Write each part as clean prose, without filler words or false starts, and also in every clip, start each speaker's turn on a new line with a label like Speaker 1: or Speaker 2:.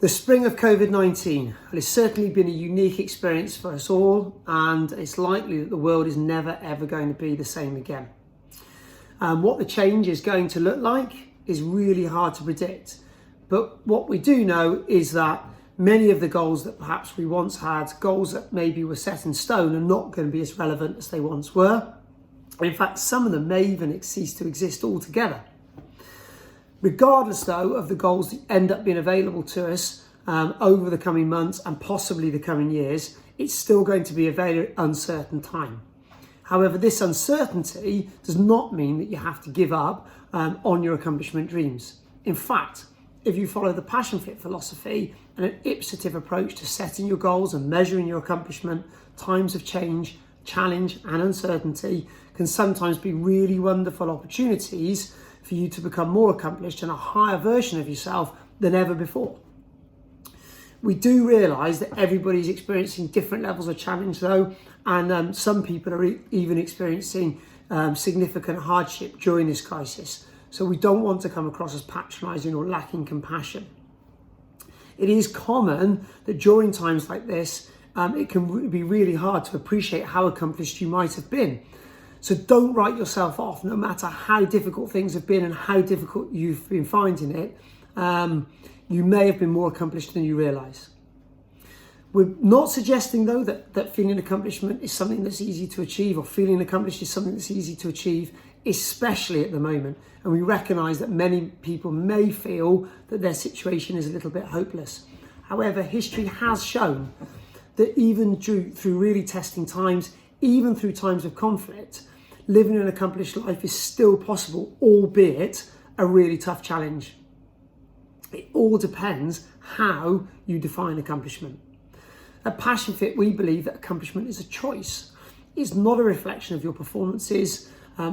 Speaker 1: The spring of COVID-19 has certainly been a unique experience for us all, and it's likely that the world is never ever going to be the same again. What the change is going to look like is really hard to predict, but what we do know is that many of the goals that perhaps we once had, goals that maybe were set in stone, are not going to be as relevant as they once were. In fact, some of them may even cease to exist altogether. Regardless, though, of the goals that end up being available to us over the coming months and possibly the coming years, it's still going to be a very uncertain time. However, this uncertainty does not mean that you have to give up on your accomplishment dreams. In fact, if you follow the Passion Fit philosophy and an ipsative approach to setting your goals and measuring your accomplishment, times of change, challenge and uncertainty can sometimes be really wonderful opportunities for you to become more accomplished and a higher version of yourself than ever before. We do realise that everybody's experiencing different levels of challenge though, and some people are even experiencing significant hardship during this crisis. So we don't want to come across as patronising or lacking compassion. It is common that during times like this, it can be really hard to appreciate how accomplished you might have been. So don't write yourself off, no matter how difficult things have been and how difficult you've been finding it. You may have been more accomplished than you realise. We're not suggesting, though, that feeling accomplishment is something that's easy to achieve, or feeling accomplished is something that's easy to achieve, especially at the moment. And we recognise that many people may feel that their situation is a little bit hopeless. However, history has shown that even through really testing times, even through times of conflict, living an accomplished life is still possible, albeit a really tough challenge. It all depends how you define accomplishment. At Passion Fit, we believe that accomplishment is a choice. It's not a reflection of your performances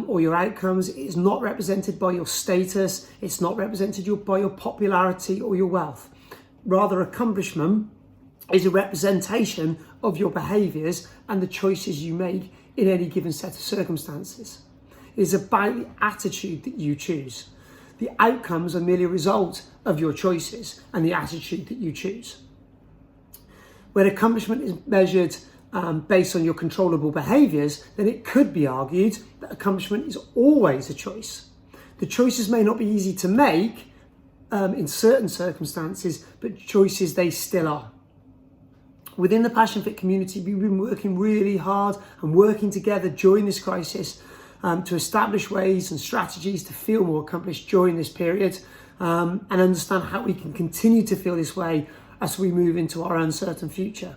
Speaker 1: or your outcomes. It's not represented by your status. It's not represented by your popularity or your wealth. Rather, accomplishment is a representation of your behaviours and the choices you make in any given set of circumstances. It is about the attitude that you choose. The outcomes are merely a result of your choices and the attitude that you choose. When accomplishment is measured based on your controllable behaviours, then it could be argued that accomplishment is always a choice. The choices may not be easy to make in certain circumstances, but choices they still are. Within the Passion Fit community, we've been working really hard and working together during this crisis to establish ways and strategies to feel more accomplished during this period and understand how we can continue to feel this way as we move into our uncertain future.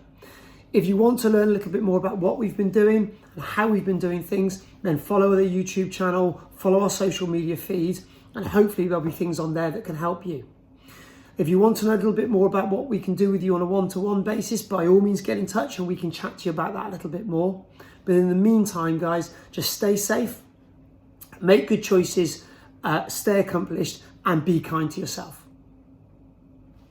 Speaker 1: If you want to learn a little bit more about what we've been doing and how we've been doing things, then follow the YouTube channel, follow our social media feed, and hopefully there'll be things on there that can help you. If you want to know a little bit more about what we can do with you on a one-to-one basis, by all means get in touch and we can chat to you about that a little bit more. But in the meantime, guys, just stay safe, make good choices, stay accomplished, and be kind to yourself.